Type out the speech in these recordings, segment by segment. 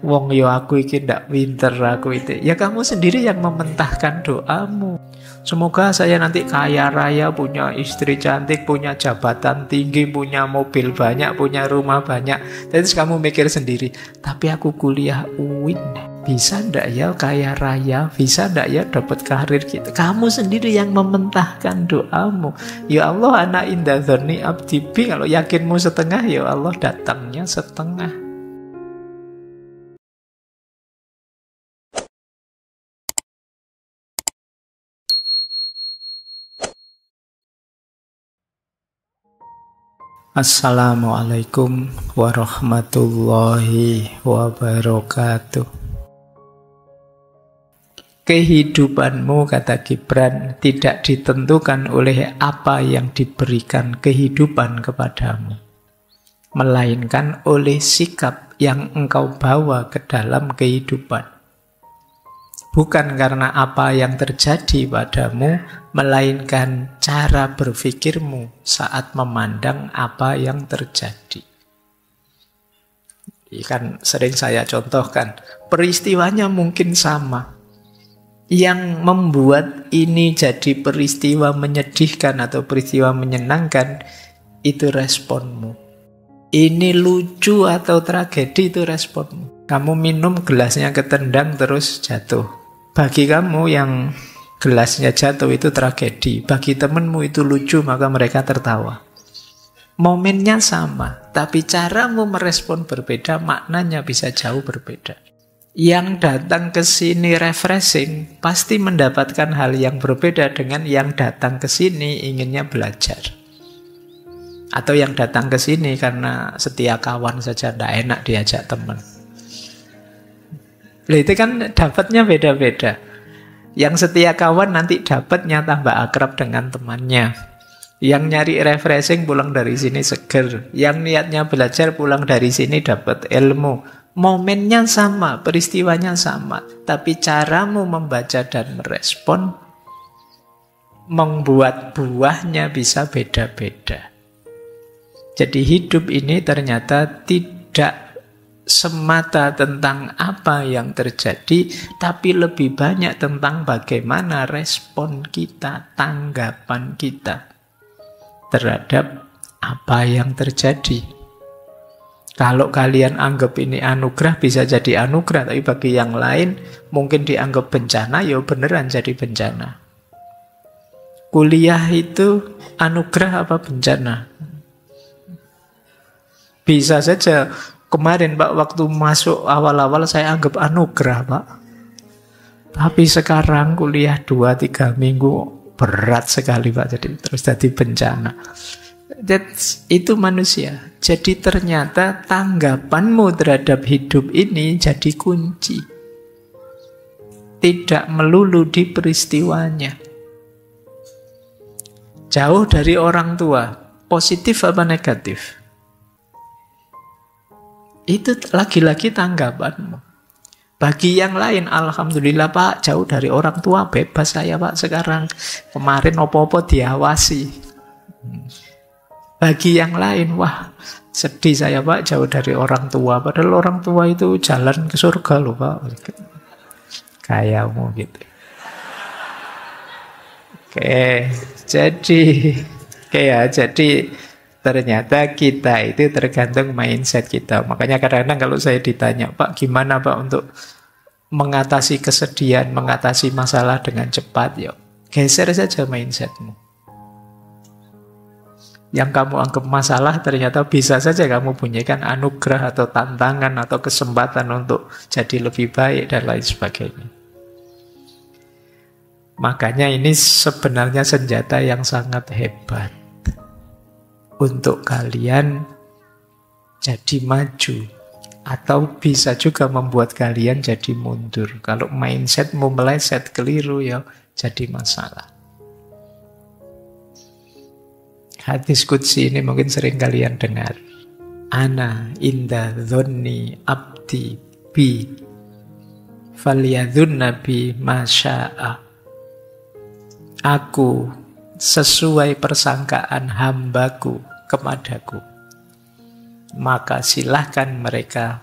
Wong yo aku iki ndak pinter aku itu. Ya kamu sendiri yang mementahkan doamu. Semoga saya nanti kaya raya, punya istri cantik, punya jabatan tinggi, punya mobil banyak, punya rumah banyak. Terus kamu mikir sendiri, tapi aku kuliah UIN, bisa ndak ya kaya raya? Bisa ndak ya dapat karir gitu? Kamu sendiri yang mementahkan doamu. Ya Allah, ana inda dzanni abdi bi. Kalau yakinmu setengah, ya Allah datangnya setengah. Assalamualaikum warahmatullahi wabarakatuh. Kehidupanmu, kata Gibran, tidak ditentukan oleh apa yang diberikan kehidupan kepadamu, melainkan oleh sikap yang engkau bawa ke dalam kehidupan. Bukan karena apa yang terjadi padamu, melainkan cara berpikirmu saat memandang apa yang terjadi. Kan sering saya contohkan, peristiwanya mungkin sama. Yang membuat ini jadi peristiwa menyedihkan atau peristiwa menyenangkan, itu responmu. Ini lucu atau tragedi, itu responmu. Kamu minum, gelasnya ketendang terus jatuh. Bagi kamu yang gelasnya jatuh itu tragedi. Bagi temenmu itu lucu, maka mereka tertawa. Momennya sama, tapi caramu merespon berbeda, maknanya bisa jauh berbeda. Yang datang ke sini refreshing, pasti mendapatkan hal yang berbeda dengan yang datang ke sini inginnya belajar. Atau yang datang ke sini karena setia kawan saja, tidak enak diajak teman. Itu kan dapatnya beda-beda. Yang setia kawan nanti dapatnya tambah akrab dengan temannya. Yang nyari refreshing pulang dari sini seger. Yang niatnya belajar pulang dari sini dapat ilmu. Momennya sama, peristiwanya sama. Tapi caramu membaca dan merespon membuat buahnya bisa beda-beda. Jadi hidup ini ternyata tidak semata tentang apa yang terjadi, tapi lebih banyak tentang bagaimana respon kita, tanggapan kita terhadap apa yang terjadi. Kalau kalian anggap ini anugerah, bisa jadi anugerah, tapi bagi yang lain mungkin dianggap bencana, ya beneran jadi bencana. Kuliah itu anugerah apa bencana? Bisa saja. Kemarin Pak, waktu masuk awal-awal saya anggap anugerah Pak. Tapi sekarang kuliah 2-3 minggu berat sekali Pak. Jadi terus jadi bencana. Itu manusia. Jadi ternyata tanggapanmu terhadap hidup ini jadi kunci. Tidak melulu di peristiwanya. Jauh dari orang tua, positif apa negatif? Itu lagi-lagi tanggapanmu. Bagi yang lain, alhamdulillah Pak, jauh dari orang tua, bebas saya Pak sekarang. Kemarin opo-opo diawasi. Bagi yang lain, wah sedih saya Pak, jauh dari orang tua. Padahal orang tua itu jalan ke surga loh Pak. Kayakmu gitu. Jadi ternyata kita itu tergantung mindset kita. Makanya kadang-kadang kalau saya ditanya, Pak gimana Pak untuk mengatasi kesedihan, mengatasi masalah dengan cepat, yuk geser saja mindsetmu. Yang kamu anggap masalah ternyata bisa saja kamu bunyikan anugerah atau tantangan atau kesempatan untuk jadi lebih baik dan lain sebagainya. Makanya ini sebenarnya senjata yang sangat hebat untuk kalian jadi maju, atau bisa juga membuat kalian jadi mundur. Kalau mindsetmu meleset keliru, ya jadi masalah. Hadis qudsi ini mungkin sering kalian dengar. Ana inda dzanni abdi bi falyadzunna bi masya'a. Aku sesuai persangkaan hambaku kepadaku, maka silahkan mereka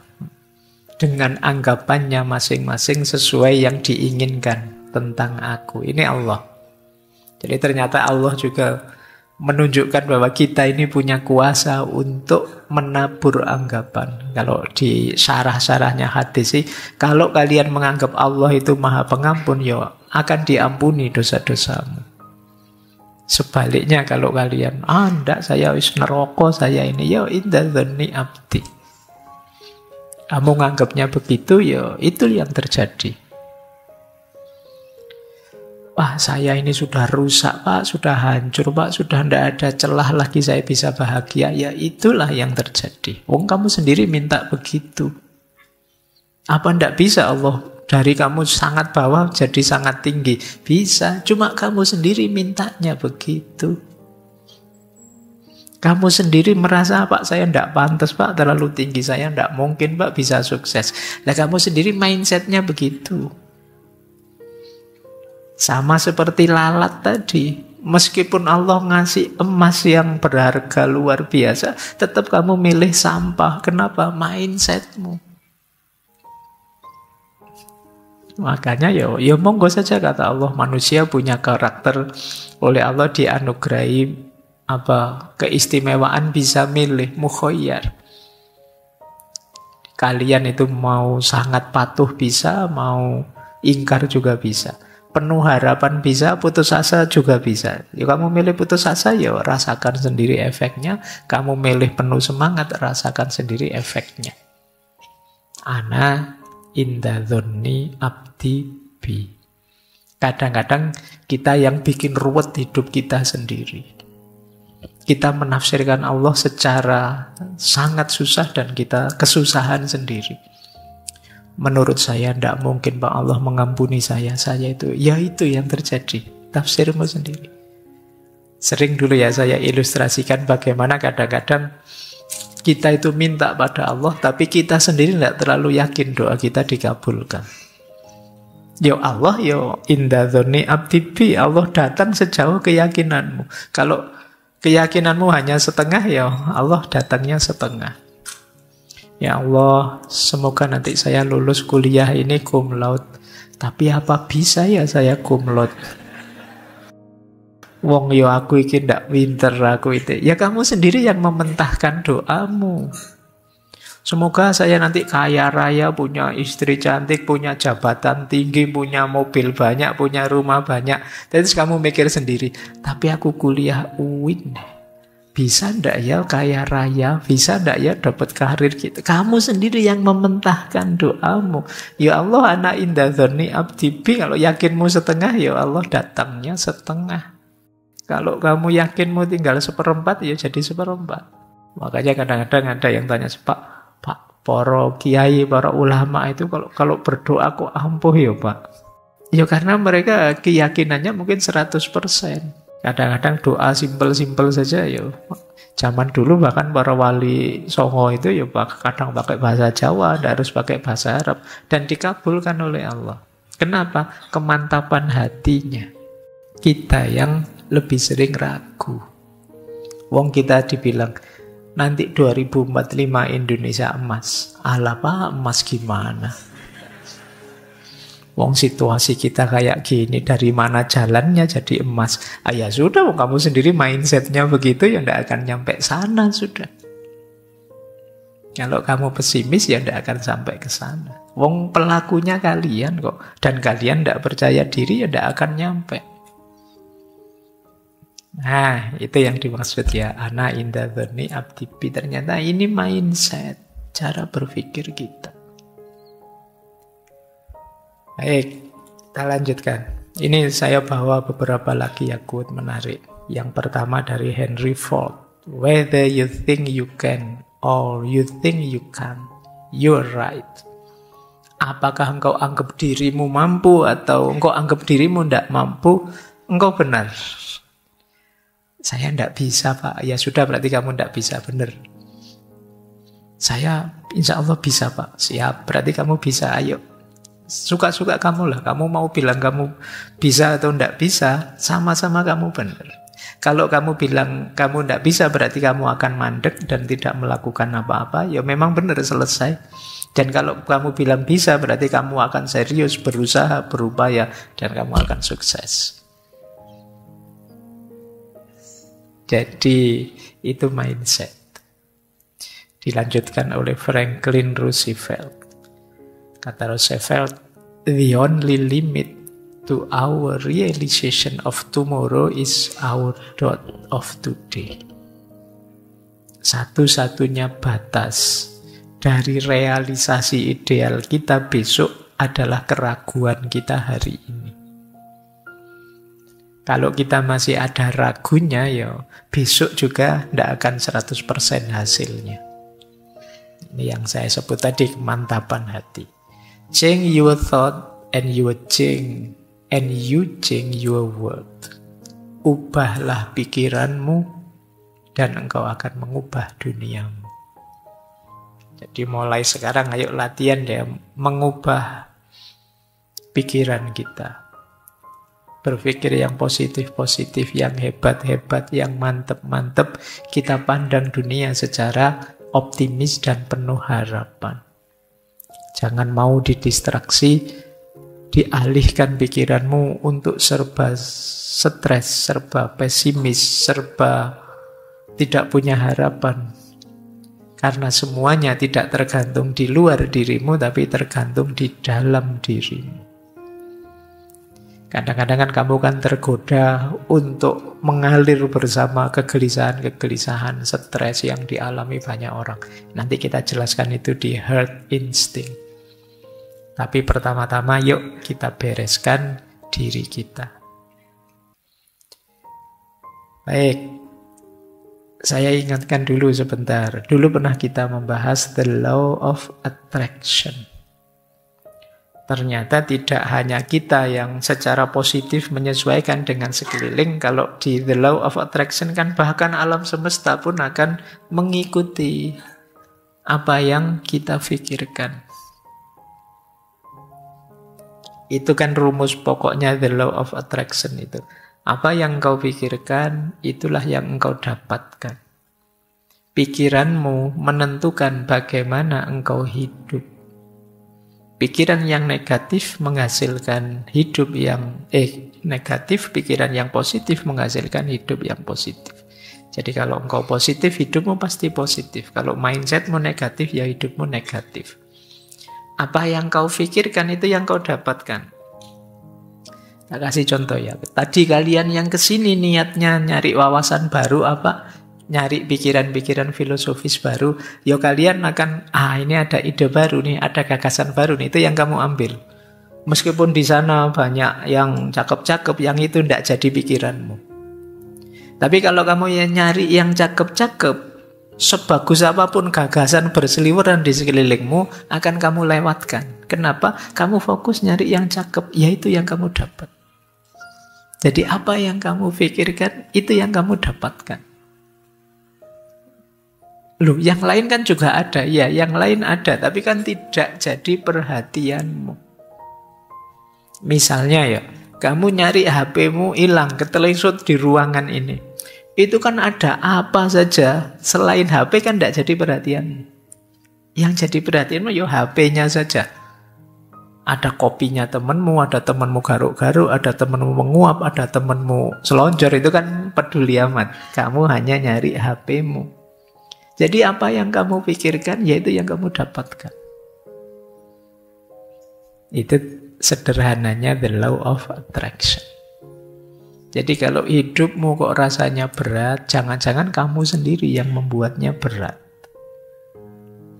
dengan anggapannya masing-masing sesuai yang diinginkan tentang aku. Ini Allah. Jadi ternyata Allah juga menunjukkan bahwa kita ini punya kuasa untuk menabur anggapan. Kalau di syarah-syarahnya hadis sih, kalau kalian menganggap Allah itu Maha Pengampun, ya akan diampuni dosa-dosamu. Sebaliknya kalau kalian, enggak, saya wis neraka, saya ini, ya inda dzanni abdi. Kamu nganggapnya begitu, ya itu yang terjadi. Wah, saya ini sudah rusak, Pak, sudah hancur, Pak, sudah tidak ada celah lagi saya bisa bahagia. Ya itulah yang terjadi. Wong kamu sendiri minta begitu. Apa tidak bisa Allah dari kamu sangat bawah jadi sangat tinggi? Bisa, cuma kamu sendiri mintanya begitu. Kamu sendiri merasa, Pak, saya tidak pantas, Pak, terlalu tinggi, saya tidak mungkin, Pak, bisa sukses. Nah, kamu sendiri mindsetnya begitu. Sama seperti lalat tadi. Meskipun Allah ngasih emas yang berharga luar biasa, tetap kamu milih sampah. Kenapa? Mindsetmu. Makanya ya monggo saja kata Allah, manusia punya karakter, oleh Allah dianugerahi keistimewaan bisa milih, mukhayyar. Kalian itu mau sangat patuh bisa, mau ingkar juga bisa. Penuh harapan bisa, putus asa juga bisa. Ya kamu milih putus asa, ya rasakan sendiri efeknya. Kamu milih penuh semangat, rasakan sendiri efeknya. Ana inda dzanni abdi bi. Kadang-kadang kita yang bikin ruwet hidup kita sendiri. Kita menafsirkan Allah secara sangat susah dan kita kesusahan sendiri. Menurut saya tidak mungkin Pak Allah mengampuni saya itu. Ya itu yang terjadi. Tafsirmu sendiri. Sering dulu ya saya ilustrasikan bagaimana kadang-kadang kita itu minta pada Allah, tapi kita sendiri tidak terlalu yakin doa kita dikabulkan. Ya Allah, ya inda dzanni abdi bi, Allah datang sejauh keyakinanmu. Kalau keyakinanmu hanya setengah, ya Allah datangnya setengah. Ya Allah, semoga nanti saya lulus kuliah ini cum laude. Tapi apa bisa ya saya cum laude? Wong yo aku iki ndak pinter aku itu. Ya kamu sendiri yang mementahkan doamu. Semoga saya nanti kaya raya, punya istri cantik, punya jabatan tinggi, punya mobil banyak, punya rumah banyak. Terus kamu mikir sendiri, tapi aku kuliah UIN. Bisa ndak ya kaya raya? Bisa ndak ya dapat karir gitu? Kamu sendiri yang mementahkan doamu. Ya Allah, ana inda dzanni abdi bi. Kalau yakinmu setengah, ya Allah datangnya setengah. Kalau kamu yakinmu tinggal seperempat, ya jadi seperempat. Makanya kadang-kadang ada yang tanya, Pak, para kiai, para ulama itu kalau berdoa kok ampuh ya Pak? Ya karena mereka keyakinannya mungkin 100%. Kadang-kadang doa simpel-simpel saja ya. Zaman dulu bahkan para wali songo itu ya kadang pakai bahasa Jawa, tidak harus pakai bahasa Arab, dan dikabulkan oleh Allah. Kenapa? Kemantapan hatinya. Kita yang lebih sering ragu. Wong kita dibilang nanti 2045 Indonesia emas. Alah Pak, emas gimana? Wong situasi kita kayak gini, dari mana jalannya jadi emas? Ya sudah, kamu sendiri mindsetnya begitu, ya tidak akan nyampe sana sudah. Kalau kamu pesimis, ya tidak akan sampai ke sana. Wong pelakunya kalian kok, dan kalian tidak percaya diri, ya tidak akan nyampe. Nah, itu yang dimaksud ya, ana inda dzanni abdi bi. Ternyata ini mindset, cara berpikir kita. Baik, kita lanjutkan. Ini saya bawa beberapa lagi ya quote menarik. Yang pertama dari Henry Ford. Whether you think you can or you think you can, you're right. Apakah engkau anggap dirimu mampu atau engkau anggap dirimu tidak mampu, engkau benar. Saya tidak bisa Pak. Ya sudah, berarti kamu tidak bisa, benar. Saya insya Allah bisa Pak. Siap, berarti kamu bisa, ayo. Suka-suka kamu lah. Kamu mau bilang kamu bisa atau tidak bisa, sama-sama kamu benar. Kalau kamu bilang kamu tidak bisa, berarti kamu akan mandek dan tidak melakukan apa-apa, ya memang benar, selesai. Dan kalau kamu bilang bisa, berarti kamu akan serius, berusaha, berupaya, dan kamu akan sukses. Jadi itu mindset. Dilanjutkan oleh Franklin Roosevelt. Kata Roosevelt, the only limit to our realization of tomorrow is our thought of today. Satu-satunya batas dari realisasi ideal kita besok adalah keraguan kita hari ini. Kalau kita masih ada ragunya, ya besok juga tidak akan 100% hasilnya. Ini yang saya sebut tadi, kemantapan hati. Change your thought and you change your world. Ubahlah pikiranmu dan engkau akan mengubah duniamu. Jadi mulai sekarang ayo latihan ya, mengubah pikiran kita. Berpikir yang positif-positif, yang hebat-hebat, yang mantep-mantep. Kita pandang dunia secara optimis dan penuh harapan. Jangan mau didistraksi, dialihkan pikiranmu untuk serba stres, serba pesimis, serba tidak punya harapan. Karena semuanya tidak tergantung di luar dirimu, tapi tergantung di dalam dirimu. Kadang-kadang kan kamu kan tergoda untuk mengalir bersama kegelisahan-kegelisahan, stres yang dialami banyak orang. Nanti kita jelaskan itu di Herd Instinct. Tapi pertama-tama yuk kita bereskan diri kita. Baik, saya ingatkan dulu sebentar. Dulu pernah kita membahas the law of attraction. Ternyata tidak hanya kita yang secara positif menyesuaikan dengan sekeliling. Kalau di the law of attraction kan bahkan alam semesta pun akan mengikuti apa yang kita pikirkan. Itu kan rumus pokoknya the law of attraction itu. Apa yang engkau pikirkan, itulah yang engkau dapatkan. Pikiranmu menentukan bagaimana engkau hidup. Pikiran yang negatif menghasilkan hidup yang negatif, pikiran yang positif menghasilkan hidup yang positif. Jadi kalau engkau positif, hidupmu pasti positif. Kalau mindsetmu negatif, ya hidupmu negatif. Apa yang kau pikirkan itu yang kau dapatkan. Saya kasih contoh ya. Tadi kalian yang kesini niatnya nyari wawasan baru apa? Nyari pikiran-pikiran filosofis baru. Ya kalian akan, ini ada ide baru nih, ada gagasan baru nih. Itu yang kamu ambil. Meskipun di sana banyak yang cakep-cakep, yang itu tidak jadi pikiranmu. Tapi kalau kamu yang nyari yang cakep-cakep, sebagus apapun gagasan berseliweran di sekelilingmu, akan kamu lewatkan. Kenapa? Kamu fokus nyari yang cakep, yaitu yang kamu dapat. Jadi apa yang kamu pikirkan, itu yang kamu dapatkan. Loh, yang lain kan juga ada. Ya, yang lain ada, tapi kan tidak jadi perhatianmu. Misalnya ya, kamu nyari HP-mu hilang, ketelengsut di ruangan ini. Itu kan ada apa saja, selain HP kan tidak jadi perhatianmu. Yang jadi perhatianmu ya HP-nya saja. Ada kopinya temanmu, ada temanmu garuk-garuk, ada temanmu menguap, ada temanmu selonjor, itu kan peduli amat. Kamu hanya nyari HP-mu. Jadi apa yang kamu pikirkan, yaitu yang kamu dapatkan. Itu sederhananya the law of attraction. Jadi kalau hidupmu kok rasanya berat, jangan-jangan kamu sendiri yang membuatnya berat.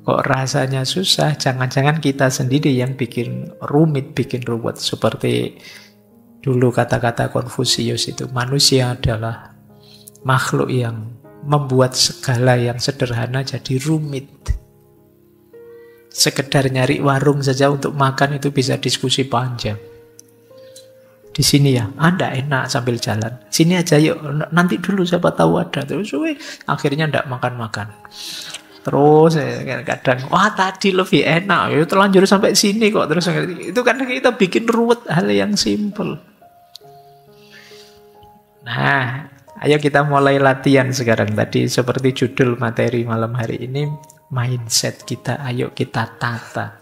Kok rasanya susah, jangan-jangan kita sendiri yang bikin rumit, bikin ruwet. Seperti dulu kata-kata Konfusius itu, manusia adalah makhluk yang membuat segala yang sederhana jadi rumit. Sekedar nyari warung saja untuk makan itu bisa diskusi panjang. Di sini ya, Anda enak sambil jalan. Sini aja yuk, nanti dulu siapa tahu ada. Terus akhirnya ndak makan-makan. Terus kadang, wah tadi lebih enak, ya terlanjur sampai sini kok. Terus itu kan kita bikin ruwet hal yang simple. Nah, Ayo kita mulai latihan sekarang. Tadi seperti judul materi malam hari ini, mindset kita ayo kita tata.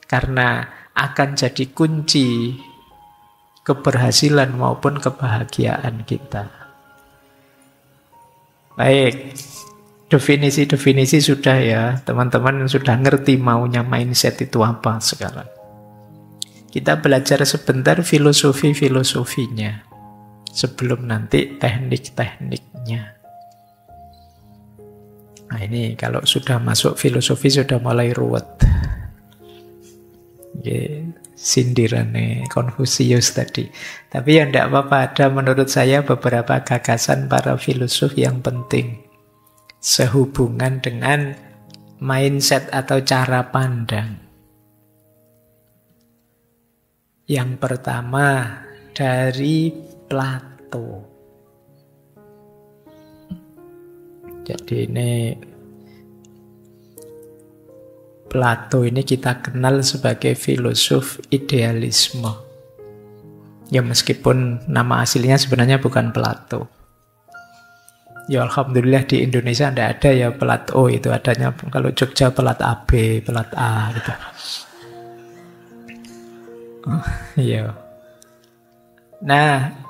Karena akan jadi kunci keberhasilan maupun kebahagiaan kita. Baik, definisi-definisi sudah ya. Teman-teman sudah ngerti maunya mindset itu apa sekarang. Kita belajar sebentar filosofi-filosofinya sebelum nanti teknik-tekniknya. Nah ini kalau sudah masuk filosofi sudah mulai ruwet. Sindirannya Konfusius tadi. Tapi ya tidak apa-apa, ada menurut saya beberapa gagasan para filosof yang penting sehubungan dengan mindset atau cara pandang. Yang pertama dari Plato. Jadi ini Plato ini kita kenal sebagai filosof idealisme. Ya meskipun nama aslinya sebenarnya bukan Plato. Ya alhamdulillah di Indonesia tidak ada ya Plato itu, adanya kalau Jogja Plat AB, Plat A gitu. Iya. Nah,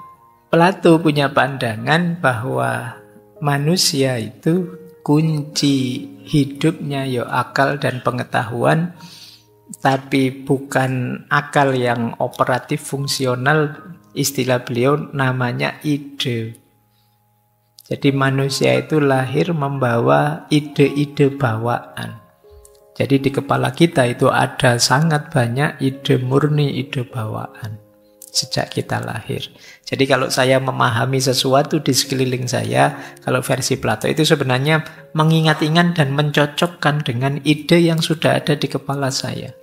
Plato punya pandangan bahwa manusia itu kunci hidupnya ya akal dan pengetahuan, tapi bukan akal yang operatif fungsional, istilah beliau namanya ide. Jadi manusia itu lahir membawa ide-ide bawaan. Jadi di kepala kita itu ada sangat banyak ide murni, ide bawaan sejak kita lahir. Jadi kalau saya memahami sesuatu di sekeliling saya, kalau versi Plato itu sebenarnya mengingat-ingat dan mencocokkan dengan ide yang sudah ada di kepala saya.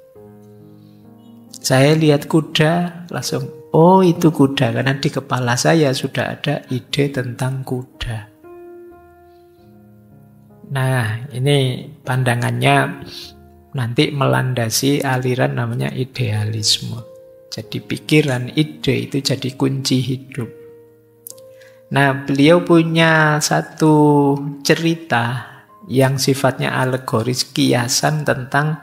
Saya lihat kuda, langsung, oh itu kuda, karena di kepala saya sudah ada ide tentang kuda. Nah, ini pandangannya nanti melandasi aliran namanya idealisme. Jadi pikiran, ide itu jadi kunci hidup. Nah, beliau punya satu cerita yang sifatnya alegoris, kiasan tentang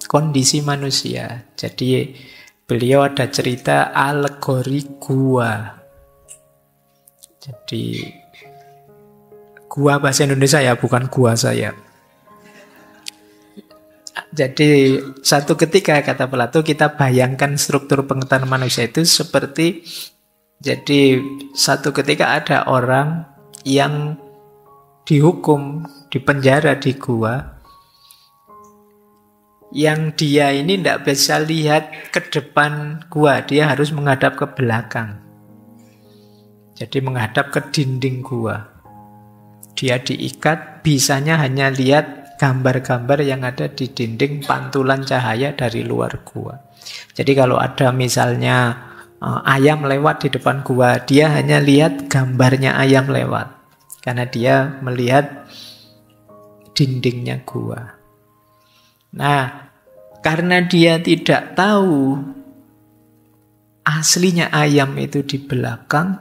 kondisi manusia. Jadi beliau ada cerita alegori gua. Jadi gua bahasa Indonesia ya, bukan gua saya. Jadi satu ketika, kata Plato, kita bayangkan struktur pengetahuan manusia itu seperti, jadi satu ketika ada orang yang dihukum, dipenjara di gua, yang dia ini tidak bisa lihat ke depan gua, dia harus menghadap ke belakang. Jadi menghadap ke dinding gua. Dia diikat, bisanya hanya lihat gambar-gambar yang ada di dinding, pantulan cahaya dari luar gua. Jadi kalau ada misalnya ayam lewat di depan gua, dia hanya lihat gambarnya ayam lewat. Karena dia melihat dindingnya gua. Nah, karena dia tidak tahu aslinya ayam itu di belakang,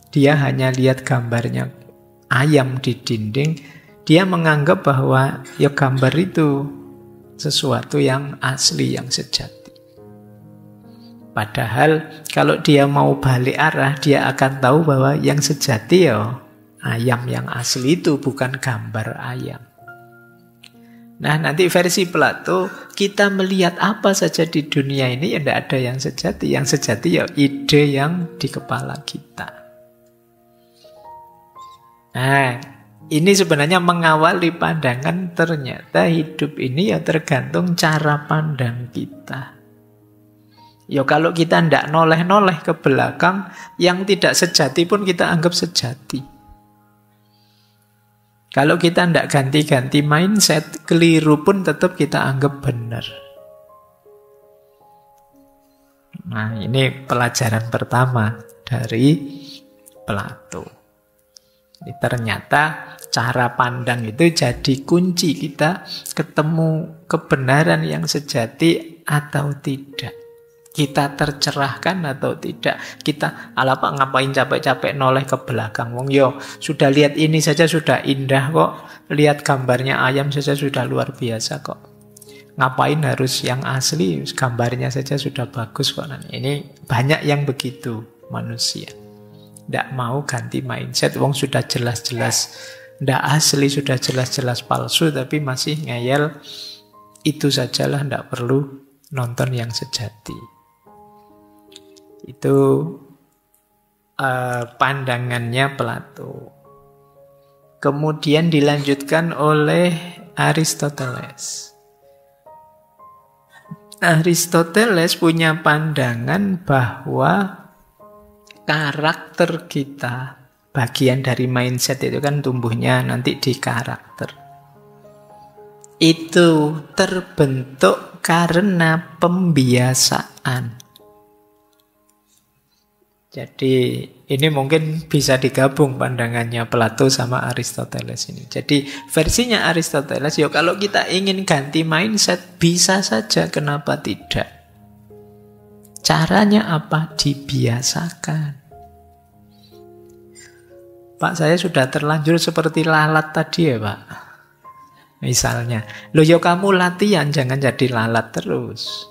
dia hanya lihat gambarnya ayam di dinding, dia menganggap bahwa ya gambar itu sesuatu yang asli, yang sejati. Padahal kalau dia mau balik arah, dia akan tahu bahwa yang sejati ya ayam yang asli itu, bukan gambar ayam. Nah, nanti versi Plato, kita melihat apa saja di dunia ini, ya tidak ada yang sejati. Yang sejati ya ide yang di kepala kita. Nah, ini sebenarnya mengawali pandangan ternyata hidup ini ya tergantung cara pandang kita. Ya kalau kita tidak noleh-noleh ke belakang, yang tidak sejati pun kita anggap sejati. Kalau kita tidak ganti-ganti mindset, keliru pun tetap kita anggap benar. Nah, ini pelajaran pertama dari Plato. Ini ternyata cara pandang itu jadi kunci kita ketemu kebenaran yang sejati atau tidak. Kita tercerahkan atau tidak? Kita ala Pak ngapain capek-capek noleh ke belakang? Wong yo sudah lihat ini saja sudah indah kok. Lihat gambarnya ayam saja sudah luar biasa kok. Ngapain harus yang asli? Gambarnya saja sudah bagus kok. Nah, ini banyak yang begitu manusia. Tidak mau ganti mindset. Wong sudah jelas-jelas tidak asli, sudah jelas-jelas palsu, tapi masih ngeyel. Itu sajalah, tidak perlu nonton yang sejati. Itu pandangannya Plato. Kemudian dilanjutkan oleh Aristoteles. Aristoteles punya pandangan bahwa karakter kita, bagian dari mindset itu kan tumbuhnya nanti di karakter. Itu terbentuk karena pembiasaan. Jadi ini mungkin bisa digabung pandangannya Plato sama Aristoteles ini. Jadi versinya Aristoteles, ya kalau kita ingin ganti mindset bisa saja, kenapa tidak? Caranya apa? Dibiasakan. Pak, saya sudah terlanjur seperti lalat tadi ya Pak. Misalnya, loh ya kamu latihan, jangan jadi lalat terus.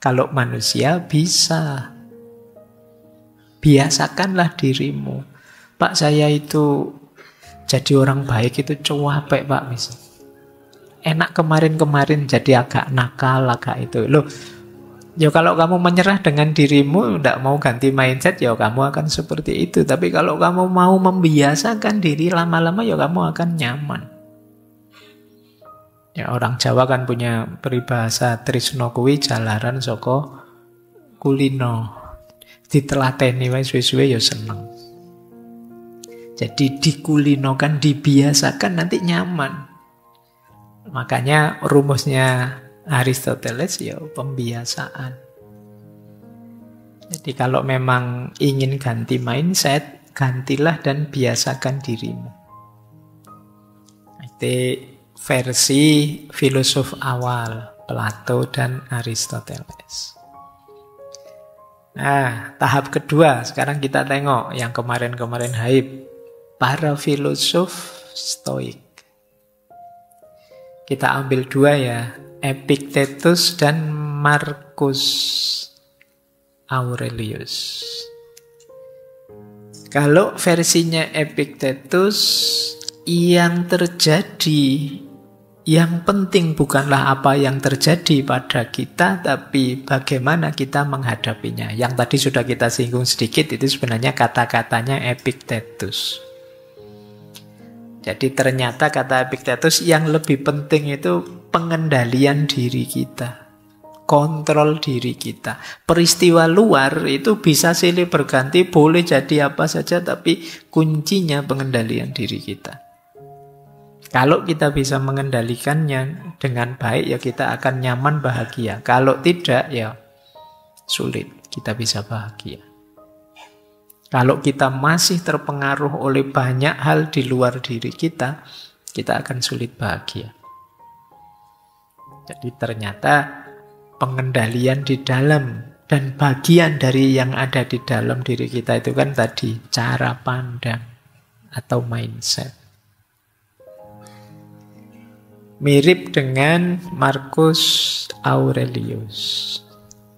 Kalau manusia bisa. Biasakanlah dirimu. Pak, saya itu jadi orang baik itu capek Pak. Misal. Enak kemarin-kemarin jadi agak nakal, agak itu. Loh, ya kalau kamu menyerah dengan dirimu, tidak mau ganti mindset, ya kamu akan seperti itu. Tapi kalau kamu mau membiasakan diri, lama-lama ya kamu akan nyaman. Ya, orang Jawa kan punya peribahasa tresno kuwi jalaran saka kulino. Ditelateni wae suwe-suwe ya seneng. Jadi dikulinokan, dibiasakan, nanti nyaman. Makanya rumusnya Aristoteles ya pembiasaan. Jadi kalau memang ingin ganti mindset, gantilah dan biasakan dirimu. Itu versi filosof awal Plato dan Aristoteles. Nah, tahap kedua, sekarang kita tengok yang kemarin-kemarin hype. Para filosof Stoik. Kita ambil dua ya, Epictetus dan Marcus Aurelius. Kalau versinya Epictetus, yang terjadi, yang penting bukanlah apa yang terjadi pada kita, tapi bagaimana kita menghadapinya. Yang tadi sudah kita singgung sedikit, itu sebenarnya kata-katanya Epictetus. Jadi ternyata kata Epictetus yang lebih penting itu pengendalian diri kita. Kontrol diri kita. Peristiwa luar itu bisa silih berganti, boleh jadi apa saja, tapi kuncinya pengendalian diri kita. Kalau kita bisa mengendalikannya dengan baik, ya kita akan nyaman, bahagia. Kalau tidak, ya sulit kita bisa bahagia. Kalau kita masih terpengaruh oleh banyak hal di luar diri kita akan sulit bahagia. Jadi ternyata pengendalian di dalam dan bagian dari yang ada di dalam diri kita itu kan tadi cara pandang atau mindset. Mirip dengan Marcus Aurelius.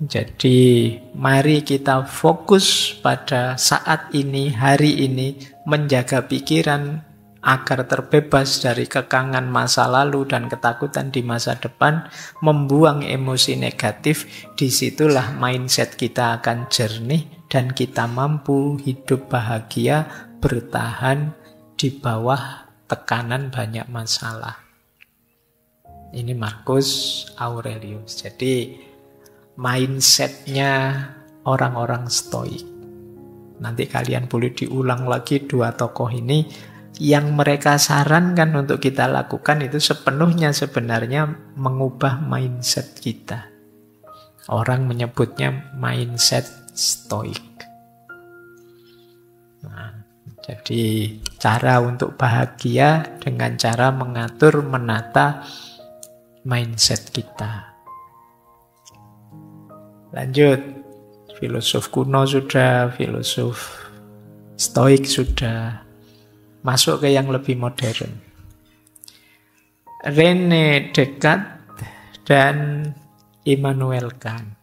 Jadi mari kita fokus pada saat ini, hari ini, menjaga pikiran agar terbebas dari kekangan masa lalu dan ketakutan di masa depan, membuang emosi negatif. Disitulah mindset kita akan jernih dan kita mampu hidup bahagia, bertahan di bawah tekanan banyak masalah. Ini Marcus Aurelius. Jadi mindsetnya orang-orang Stoik. Nanti kalian boleh diulang lagi dua tokoh ini. Yang mereka sarankan untuk kita lakukan itu sepenuhnya sebenarnya mengubah mindset kita. Orang menyebutnya mindset Stoik. Nah, jadi cara untuk bahagia dengan cara mengatur, menata mindset kita. Lanjut. Filosof kuno sudah, filosof Stoik sudah. Masuk ke yang lebih modern. René Descartes dan Immanuel Kant.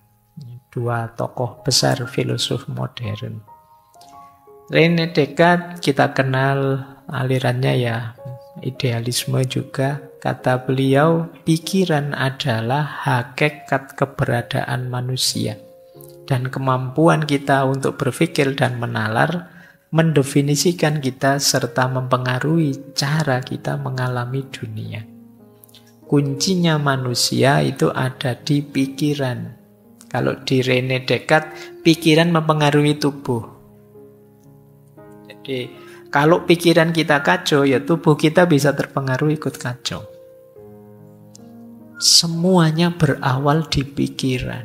Dua tokoh besar filosof modern. René Descartes kita kenal alirannya ya idealisme juga. Kata beliau, pikiran adalah hakikat keberadaan manusia. Dan kemampuan kita untuk berpikir dan menalar mendefinisikan kita serta mempengaruhi cara kita mengalami dunia. Kuncinya manusia itu ada di pikiran. Kalau di René Descartes, pikiran mempengaruhi tubuh. Jadi, kalau pikiran kita kacau, ya tubuh kita bisa terpengaruh ikut kacau. Semuanya berawal di pikiran.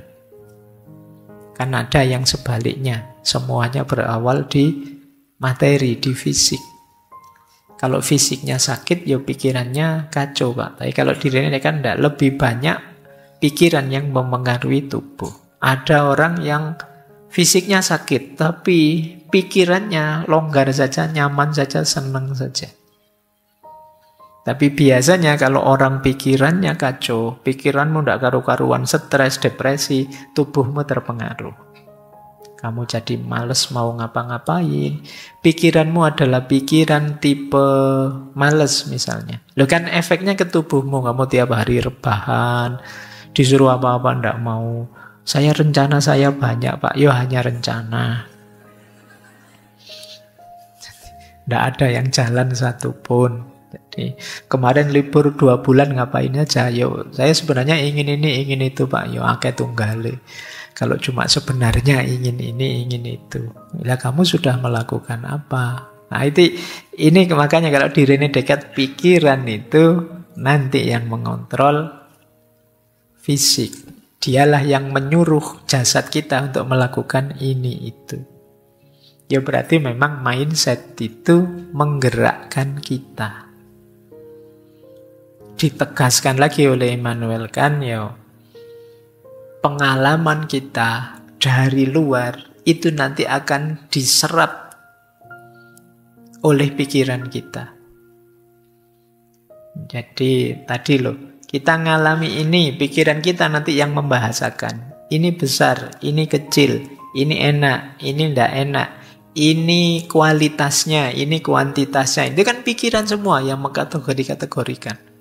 Kan ada yang sebaliknya, semuanya berawal di materi, di fisik. Kalau fisiknya sakit, ya pikirannya kacau, Pak. Tapi kalau di René kan enggak, lebih banyak pikiran yang mempengaruhi tubuh. Ada orang yang fisiknya sakit, tapi pikirannya longgar saja, nyaman saja, senang saja. Tapi biasanya kalau orang pikirannya kacau, pikiranmu tidak karu-karuan, stres, depresi, tubuhmu terpengaruh. Kamu jadi males mau ngapa-ngapain. Pikiranmu adalah pikiran tipe males misalnya. Loh kan efeknya ke tubuhmu, kamu tiap hari rebahan, disuruh apa-apa tidak mau. Saya rencana saya banyak, Pak. Yo hanya rencana. Tidak ada yang jalan satupun. Jadi kemarin libur 2 bulan ngapain aja? Yo, saya sebenarnya ingin ini, ingin itu, Pak. Yo akeh tunggale. Kalau cuma sebenarnya ingin ini, ingin itu. Bila kamu sudah melakukan apa? Nah ini makanya kalau di René Descartes pikiran itu nanti yang mengontrol fisik. Dialah yang menyuruh jasad kita untuk melakukan ini itu. Ya berarti memang mindset itu menggerakkan kita. Ditegaskan lagi oleh Immanuel Kant, ya, pengalaman kita dari luar itu nanti akan diserap oleh pikiran kita. Jadi tadi loh, kita ngalami ini, pikiran kita nanti yang membahasakan. Ini besar, ini kecil, ini enak, ini tidak enak, ini kualitasnya, ini kuantitasnya. Itu kan pikiran semua yang mengkategorikan.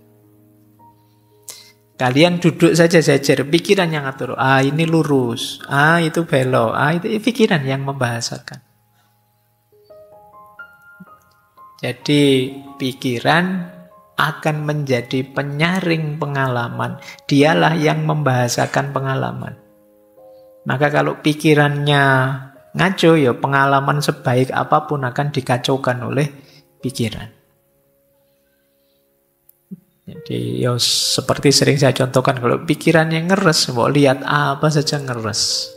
Kalian duduk saja sejajar, pikiran yang ngatur. Ini lurus, itu belok, itu pikiran yang membahasakan. Jadi pikiran akan menjadi penyaring pengalaman. Dialah yang membahasakan pengalaman. Maka kalau pikirannya ngaco, ya pengalaman sebaik apapun akan dikacaukan oleh pikiran. Jadi ya seperti sering saya contohkan, kalau pikirannya ngeres, mau lihat apa saja ngeres.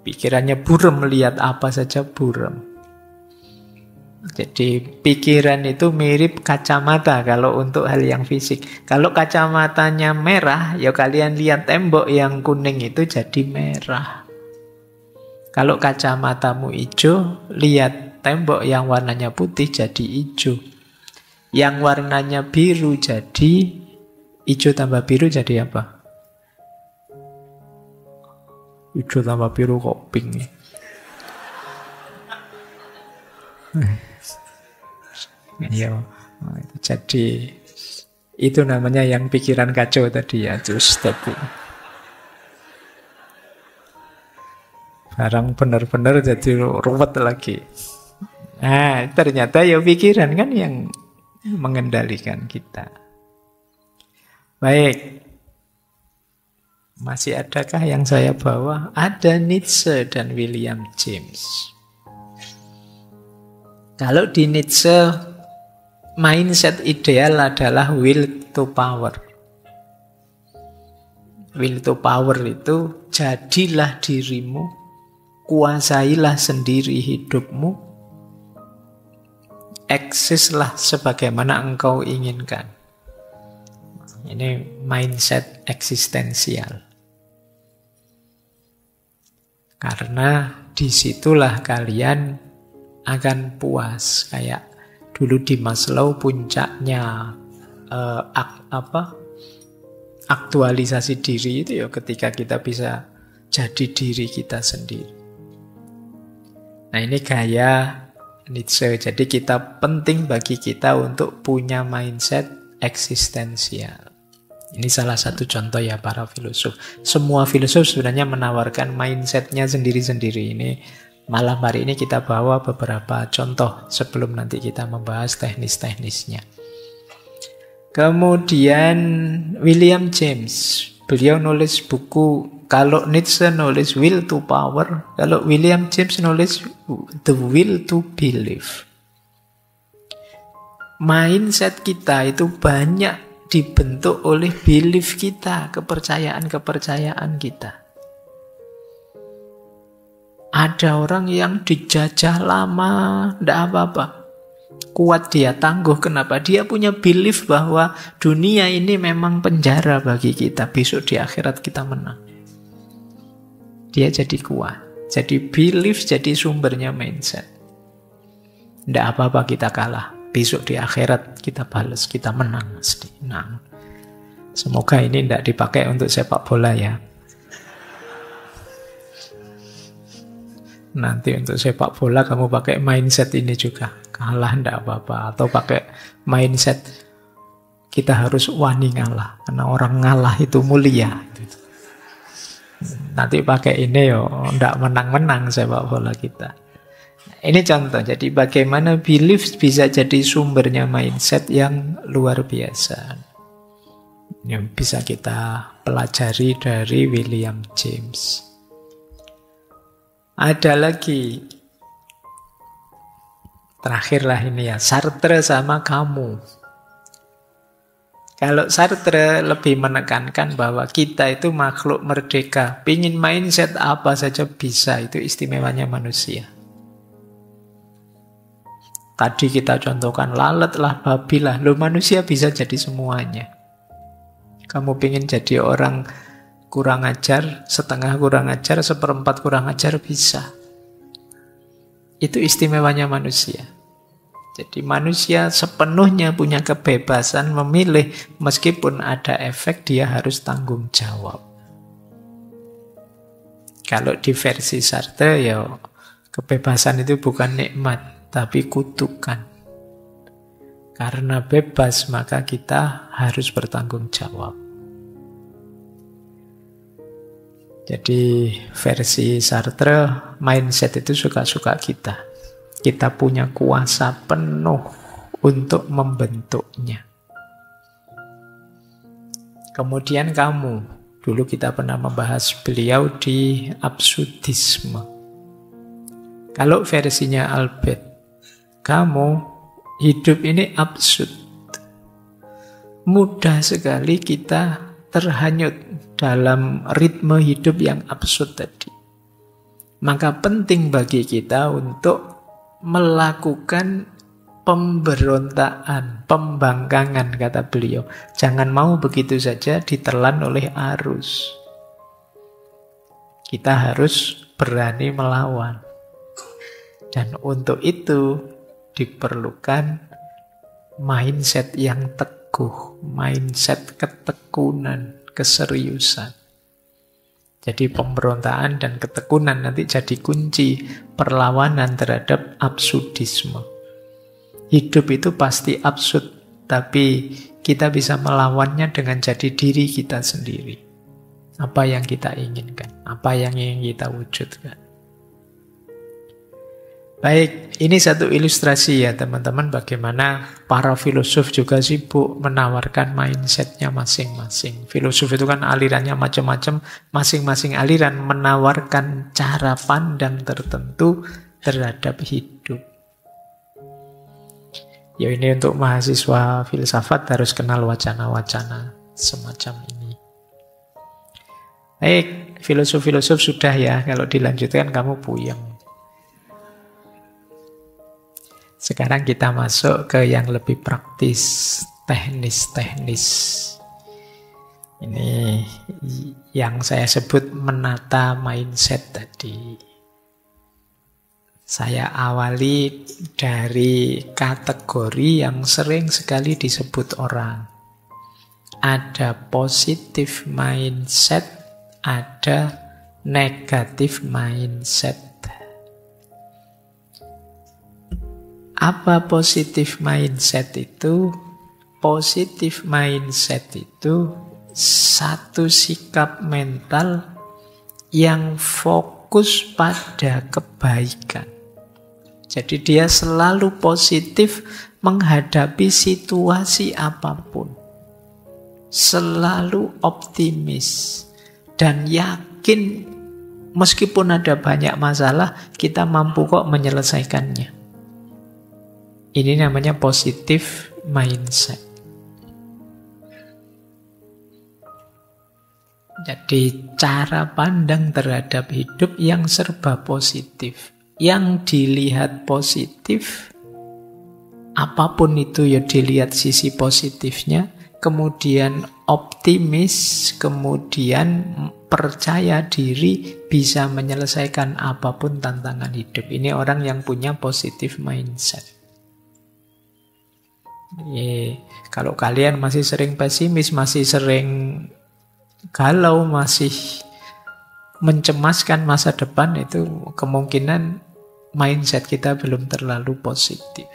Pikirannya buram, lihat apa saja buram. Jadi pikiran itu mirip kacamata kalau untuk hal yang fisik. Kalau kacamatanya merah, ya kalian lihat tembok yang kuning itu jadi merah. Kalau kacamatamu hijau, lihat tembok yang warnanya putih jadi hijau. Yang warnanya biru jadi hijau tambah biru jadi apa? Hijau tambah biru kok pink. Ya, jadi itu namanya yang pikiran kacau tadi ya, terus tapi barang benar-benar jadi ruwet lagi. Nah, ternyata ya pikiran kan yang mengendalikan kita. Baik. Masih adakah yang saya bawa? Ada Nietzsche dan William James. Kalau di Nietzsche, mindset ideal adalah will to power. Will to power itu jadilah dirimu, kuasailah sendiri hidupmu, eksislah sebagaimana engkau inginkan. Ini mindset eksistensial. Karena disitulah kalian akan puas. Kayak dulu di Maslow puncaknya aktualisasi diri itu ya ketika kita bisa jadi diri kita sendiri. Nah ini gaya Nietzsche. Jadi penting bagi kita untuk punya mindset eksistensial. Ini salah satu contoh ya para filosof. Semua filosof sebenarnya menawarkan mindsetnya sendiri-sendiri. Ini malam hari ini kita bawa beberapa contoh sebelum nanti kita membahas teknis-teknisnya. Kemudian William James, beliau nulis buku, kalau Nietzsche nulis Will to Power, kalau William James nulis The Will to Believe. Mindset kita itu banyak dibentuk oleh belief kita, kepercayaan-kepercayaan kita. Ada orang yang dijajah lama, tidak apa-apa. Kuat dia, tangguh. Kenapa? Dia punya belief bahwa dunia ini memang penjara bagi kita. Besok di akhirat kita menang. Dia jadi kuat. Jadi belief jadi sumbernya mindset. Tidak apa-apa kita kalah. Besok di akhirat kita balas, kita menang. Nah, semoga ini tidak dipakai untuk sepak bola ya. Nanti untuk sepak bola kamu pakai mindset ini juga. Kalah tidak apa-apa. Atau pakai mindset kita harus wani ngalah. Karena orang ngalah itu mulia. Nanti pakai ini tidak menang-menang sepak bola kita. Ini contoh, jadi bagaimana belief bisa jadi sumbernya mindset yang luar biasa. Yang bisa kita pelajari dari William James. Ada lagi, terakhirlah ini ya, Sartre sama kamu. Kalau Sartre lebih menekankan bahwa kita itu makhluk merdeka. Pingin mindset apa saja bisa, itu istimewanya manusia. Tadi kita contohkan lalat lah, babi lah. Loh manusia bisa jadi semuanya. Kamu pengen jadi orang kurang ajar, setengah kurang ajar, seperempat kurang ajar, bisa. Itu istimewanya manusia. Jadi manusia sepenuhnya punya kebebasan memilih. Meskipun ada efek, dia harus tanggung jawab. Kalau di versi Sartre, ya kebebasan itu bukan nikmat, tapi kutukan. Karena bebas, maka kita harus bertanggung jawab. Jadi versi Sartre, mindset itu suka-suka kita. Kita punya kuasa penuh untuk membentuknya. Kemudian kamu, dulu kita pernah membahas beliau di absurdisme. Kalau versinya Albert, kamu hidup ini absurd. Mudah sekali kita terhanyut dalam ritme hidup yang absurd tadi. Maka penting bagi kita untuk melakukan pemberontakan, pembangkangan, kata beliau. Jangan mau begitu saja ditelan oleh arus. Kita harus berani melawan. Dan untuk itu diperlukan mindset yang teguh, mindset ketekunan, keseriusan. Jadi pemberontakan dan ketekunan nanti jadi kunci perlawanan terhadap absurdisme. Hidup itu pasti absurd, tapi kita bisa melawannya dengan jadi diri kita sendiri. Apa yang kita inginkan, apa yang ingin kita wujudkan. Baik, ini satu ilustrasi ya teman-teman bagaimana para filosof juga sibuk menawarkan mindsetnya masing-masing. Filosof itu kan alirannya macam-macam, masing-masing aliran menawarkan cara pandang tertentu terhadap hidup. Ya ini untuk mahasiswa filsafat harus kenal wacana-wacana semacam ini. Baik, filosof-filosof sudah ya, kalau dilanjutkan kamu puyeng. Sekarang kita masuk ke yang lebih praktis, teknis-teknis. Ini yang saya sebut menata mindset tadi. Saya awali dari kategori yang sering sekali disebut orang. Ada positive mindset, ada negative mindset. Apa positive mindset itu? Positive mindset itu satu sikap mental yang fokus pada kebaikan. Jadi dia selalu positif menghadapi situasi apapun. Selalu optimis dan yakin meskipun ada banyak masalah, kita mampu kok menyelesaikannya. Ini namanya positive mindset. Jadi cara pandang terhadap hidup yang serba positif. Yang dilihat positif, apapun itu ya dilihat sisi positifnya, kemudian optimis, kemudian percaya diri bisa menyelesaikan apapun tantangan hidup. Ini orang yang punya positive mindset. Kalau kalian masih sering pesimis, masih sering galau, masih mencemaskan masa depan, itu kemungkinan mindset kita belum terlalu positif.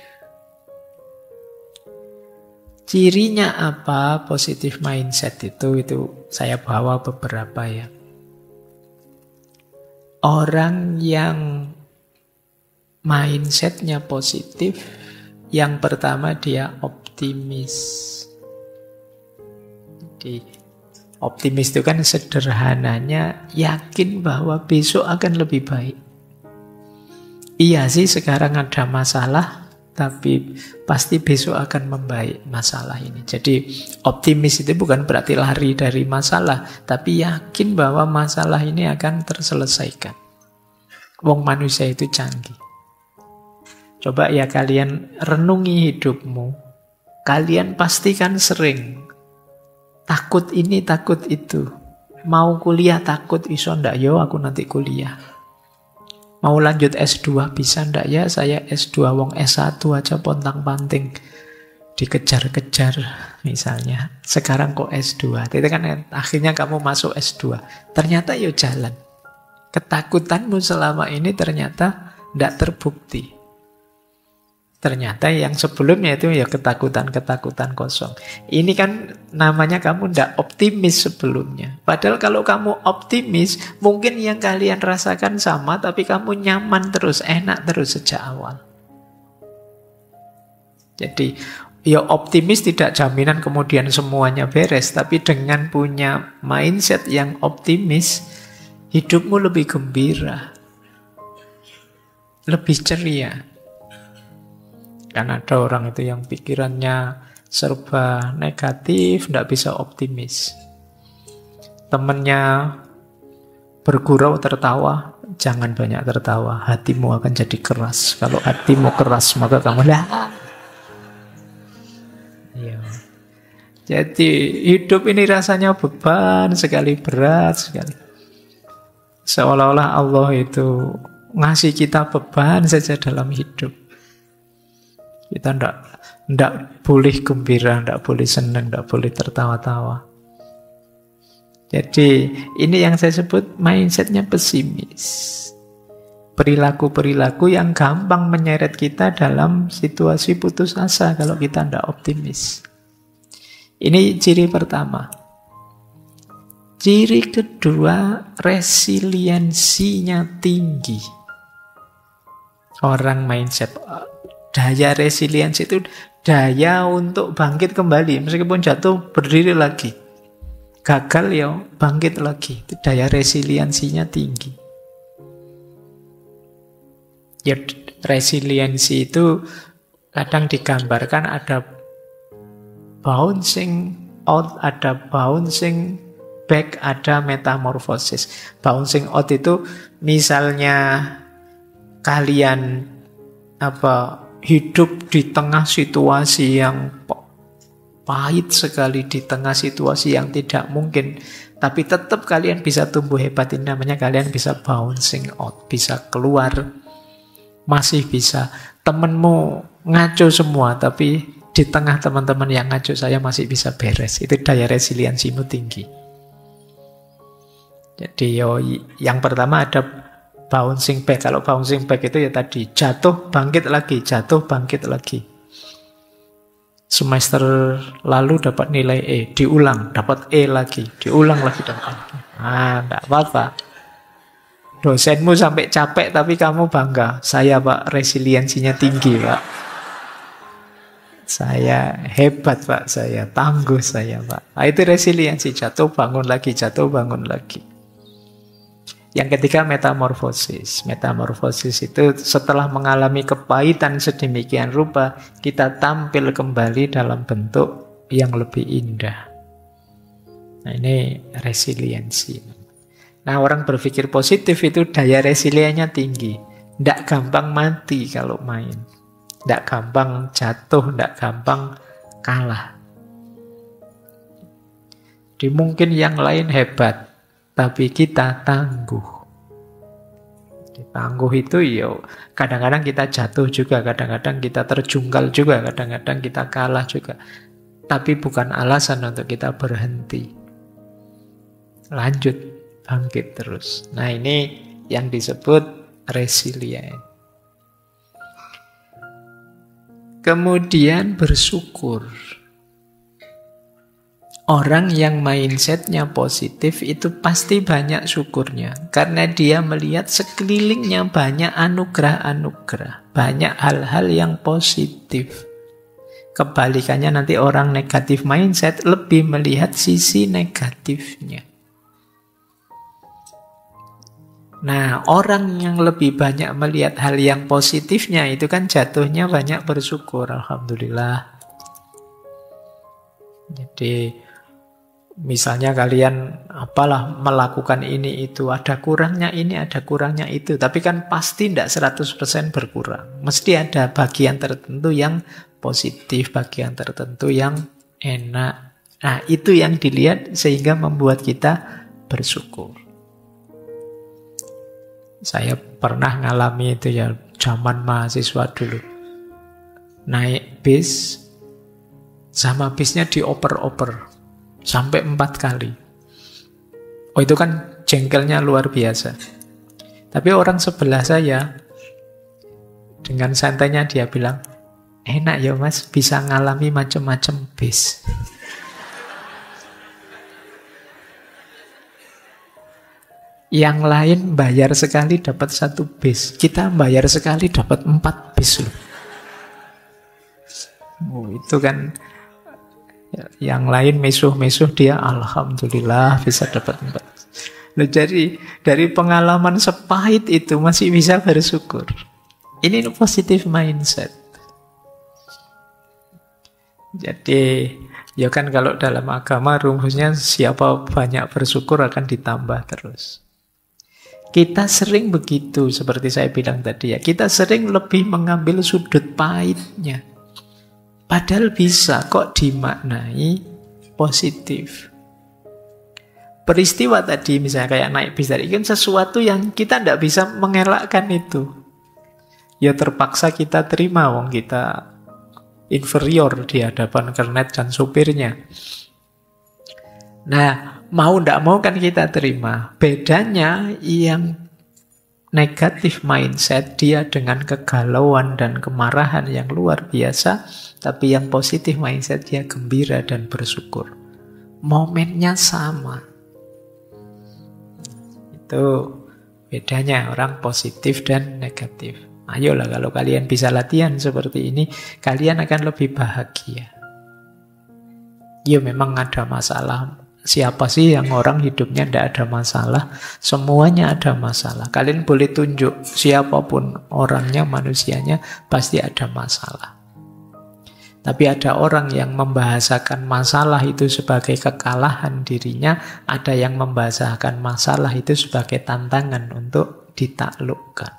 Cirinya apa positive mindset itu saya bawa beberapa ya. Orang yang mindsetnya positif, yang pertama dia optimis. Jadi optimis itu kan sederhananya yakin bahwa besok akan lebih baik. Iya sih sekarang ada masalah, tapi pasti besok akan membaik masalah ini. Jadi optimis itu bukan berarti lari dari masalah, tapi yakin bahwa masalah ini akan terselesaikan. Wong manusia itu canggih. Coba ya kalian renungi hidupmu. Kalian pasti kan sering takut ini, takut itu. Mau kuliah takut, iso ndak yo aku nanti kuliah. Mau lanjut S2 bisa ndak ya? Saya S2, wong S1 aja pontang-panting dikejar-kejar misalnya. Sekarang kok S2? Itu kan akhirnya kamu masuk S2. Ternyata ya jalan. Ketakutanmu selama ini ternyata ndak terbukti. Ternyata yang sebelumnya itu ya ketakutan-ketakutan kosong. Ini kan namanya kamu ndak optimis sebelumnya. Padahal kalau kamu optimis, mungkin yang kalian rasakan sama, tapi kamu nyaman terus, enak terus sejak awal. Jadi, ya optimis tidak jaminan kemudian semuanya beres, tapi dengan punya mindset yang optimis, hidupmu lebih gembira, lebih ceria. Kan ada orang itu yang pikirannya serba negatif, tidak bisa optimis. Temennya bergurau tertawa, jangan banyak tertawa, hatimu akan jadi keras. Kalau hatimu keras, maka kamu ya. Jadi hidup ini rasanya beban sekali, berat sekali. Seolah-olah Allah itu ngasih kita beban saja dalam hidup. Kita ndak boleh gembira, ndak boleh senang, ndak boleh tertawa-tawa. Jadi ini yang saya sebut mindsetnya pesimis. Perilaku-perilaku yang gampang menyeret kita dalam situasi putus asa kalau kita ndak optimis. Ini ciri pertama. Ciri kedua, resiliensinya tinggi. Orang mindset daya resiliensi itu daya untuk bangkit kembali. Meskipun jatuh, berdiri lagi. Gagal ya, bangkit lagi. Itu daya resiliensinya tinggi. Ya, resiliensi itu kadang digambarkan ada bouncing out, ada bouncing back, ada metamorfosis. Bouncing out itu misalnya kalian hidup di tengah situasi yang pahit sekali di tengah situasi yang tidak mungkin, tapi tetap kalian bisa tumbuh hebat. Ini namanya kalian bisa bouncing out, bisa keluar, masih bisa. Temenmu ngaco semua, tapi di tengah teman-teman yang ngaco saya masih bisa beres. Itu daya resiliensimu tinggi. Jadi yang pertama ada bouncing back. Kalau bouncing back itu ya tadi, jatuh bangkit lagi, jatuh bangkit lagi. Semester lalu dapat nilai E, diulang, dapat E lagi, diulang lagi, dapat E. Enggak apa-apa. Dosenmu sampai capek tapi kamu bangga. Saya Pak, resiliensinya tinggi Pak. Saya hebat Pak, saya tangguh saya Pak. Nah, itu resiliensi, jatuh bangun lagi, jatuh bangun lagi. Yang ketiga metamorfosis. Metamorfosis itu setelah mengalami kepahitan sedemikian rupa, kita tampil kembali dalam bentuk yang lebih indah. Nah ini resiliensi. Nah orang berpikir positif itu daya resiliennya tinggi. Tidak gampang mati kalau main. Tidak gampang jatuh, tidak gampang kalah. Jadi mungkin yang lain hebat, tapi kita tangguh. Tangguh itu ya kadang-kadang kita jatuh juga, kadang-kadang kita terjungkal juga, kadang-kadang kita kalah juga. Tapi bukan alasan untuk kita berhenti. Lanjut, bangkit terus. Nah ini yang disebut resilient. Kemudian bersyukur. Orang yang mindsetnya positif itu pasti banyak syukurnya. Karena dia melihat sekelilingnya banyak anugerah-anugerah. Banyak hal-hal yang positif. Kebalikannya nanti orang negatif mindset lebih melihat sisi negatifnya. Nah, orang yang lebih banyak melihat hal yang positifnya itu kan jatuhnya banyak bersyukur. Alhamdulillah. Jadi misalnya kalian melakukan ini itu, ada kurangnya ini, ada kurangnya itu. Tapi kan pasti tidak 100% berkurang. Mesti ada bagian tertentu yang positif, bagian tertentu yang enak. Nah itu yang dilihat sehingga membuat kita bersyukur. Saya pernah ngalami itu ya, zaman mahasiswa dulu. Naik bis, sama bisnya dioper-oper. Sampai 4 kali. Oh itu kan jengkelnya luar biasa. Tapi orang sebelah saya, dengan santainya dia bilang, enak ya mas, bisa ngalami macam-macam bis. Yang lain bayar sekali dapat 1 bis. Kita bayar sekali dapat 4 bis loh. Oh, itu kan yang lain mesuh-mesuh, dia alhamdulillah bisa dapat 4. Nah, jadi dari pengalaman sepahit itu masih bisa bersyukur. Ini positive mindset. Jadi ya kan kalau dalam agama rumusnya siapa banyak bersyukur akan ditambah terus. Kita sering begitu, seperti saya bilang tadi ya. Kita sering lebih mengambil sudut pahitnya. Padahal bisa kok dimaknai positif. Peristiwa tadi misalnya kayak naik bis tadi, kan sesuatu yang kita tidak bisa mengelakkan itu. Ya terpaksa kita terima, wong kita inferior di hadapan kernet dan supirnya. Nah, mau tidak mau kan kita terima. Bedanya yang negatif mindset, dia dengan kegalauan dan kemarahan yang luar biasa. Tapi yang positif mindset, dia gembira dan bersyukur. Momennya sama. Itu bedanya orang positif dan negatif. Ayolah kalau kalian bisa latihan seperti ini, kalian akan lebih bahagia. Ya memang ada masalah. Siapa sih yang orang hidupnya tidak ada masalah? Semuanya ada masalah. Kalian boleh tunjuk siapapun orangnya, manusianya, pasti ada masalah. Tapi ada orang yang membahasakan masalah itu sebagai kekalahan dirinya, ada yang membahasakan masalah itu sebagai tantangan untuk ditaklukkan.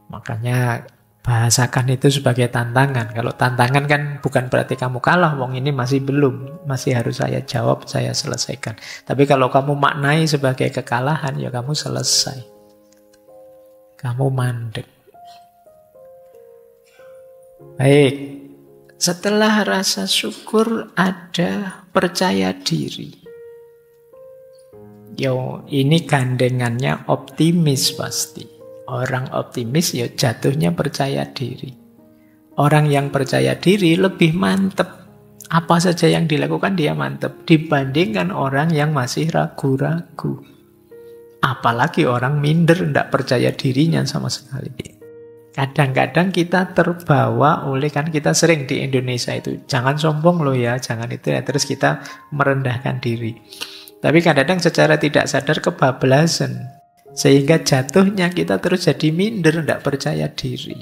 Makanya Bahasakan itu sebagai tantangan. Kalau tantangan kan bukan berarti kamu kalah, wong ini masih belum, masih harus saya jawab, saya selesaikan. Tapi kalau kamu maknai sebagai kekalahan, ya kamu selesai. Kamu mandek. Baik, setelah rasa syukur ada percaya diri. Yo, ini gandengannya optimis pasti. Orang optimis ya jatuhnya percaya diri. Orang yang percaya diri lebih mantep. Apa saja yang dilakukan dia mantep dibandingkan orang yang masih ragu-ragu. Apalagi orang minder, tidak percaya dirinya sama sekali. Kadang-kadang kita terbawa oleh, kan kita sering di Indonesia itu, jangan sombong loh ya, jangan itu ya, terus kita merendahkan diri. Tapi kadang-kadang secara tidak sadar kebablasan. Sehingga jatuhnya kita terus jadi minder, tidak percaya diri.